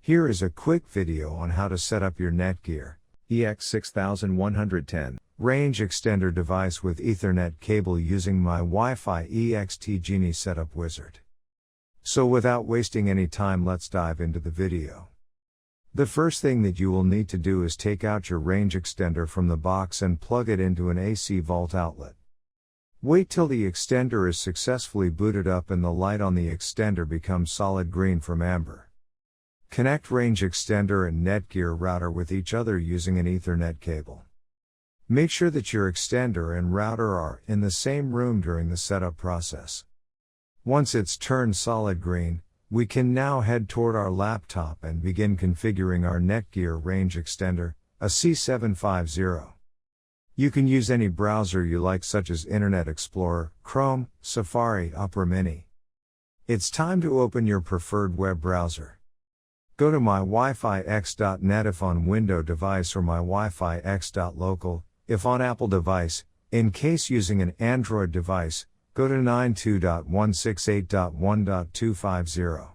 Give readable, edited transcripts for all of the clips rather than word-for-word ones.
Here is a quick video on how to set up your Netgear EX2800 range extender device with Ethernet cable using my Wi-Fi EXT Genie setup wizard. So without wasting any time, let's dive into the video. The first thing that you will need to do is take out your range extender from the box and plug it into an AC volt outlet. Wait till the extender is successfully booted up and the light on the extender becomes solid green from amber. Connect range extender and Netgear router with each other using an Ethernet cable. Make sure that your extender and router are in the same room during the setup process. Once it's turned solid green, we can now head toward our laptop and begin configuring our Netgear Range Extender, a C750. You can use any browser you like, such as Internet Explorer, Chrome, Safari, Opera Mini. It's time to open your preferred web browser. Go to mywifix.net if on Windows device or mywifix.local, if on Apple device. In case using an Android device, go to 92.168.1.250.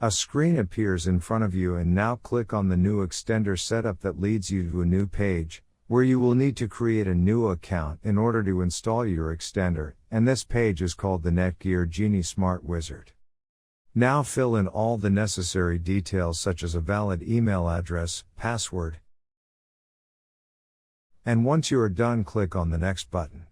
A screen appears in front of you, and now click on the new extender setup that leads you to a new page, where you will need to create a new account in order to install your extender, and this page is called the Netgear Genie Smart Wizard. Now fill in all the necessary details such as a valid email address, password. And once you are done, click on the next button.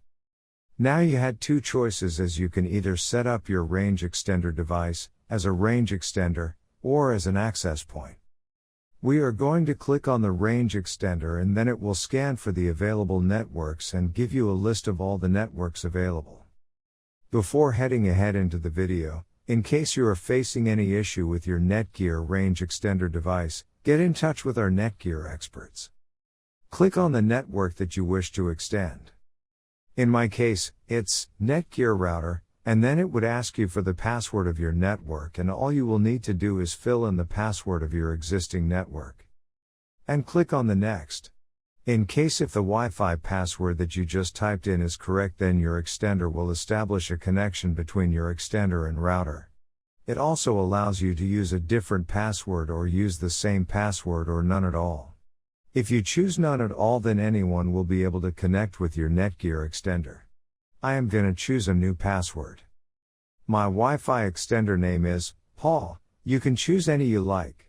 Now you had two choices, as you can either set up your range extender device as a range extender or as an access point. We are going to click on the range extender, and then it will scan for the available networks and give you a list of all the networks available. Before heading ahead into the video, in case you are facing any issue with your Netgear range extender device, get in touch with our Netgear experts. Click on the network that you wish to extend. In my case, it's Netgear router, and then it would ask you for the password of your network, and all you will need to do is fill in the password of your existing network. And click on the next. In case if the Wi-Fi password that you just typed in is correct, then your extender will establish a connection between your extender and router. It also allows you to use a different password or use the same password or none at all. If you choose none at all, then anyone will be able to connect with your Netgear extender. I am gonna choose a new password. My Wi-Fi extender name is Paul. You can choose any you like.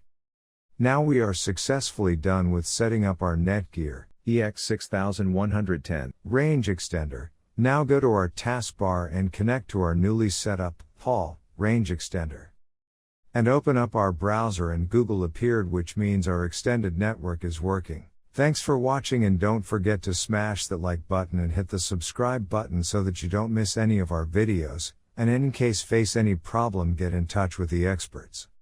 Now we are successfully done with setting up our Netgear EX2800 range extender. Now go to our taskbar and connect to our newly set up Paul range extender. And open up our browser, and Google appeared, which means our extended network is working. Thanks for watching, and don't forget to smash that like button and hit the subscribe button so that you don't miss any of our videos, and in case face any problem, get in touch with the experts.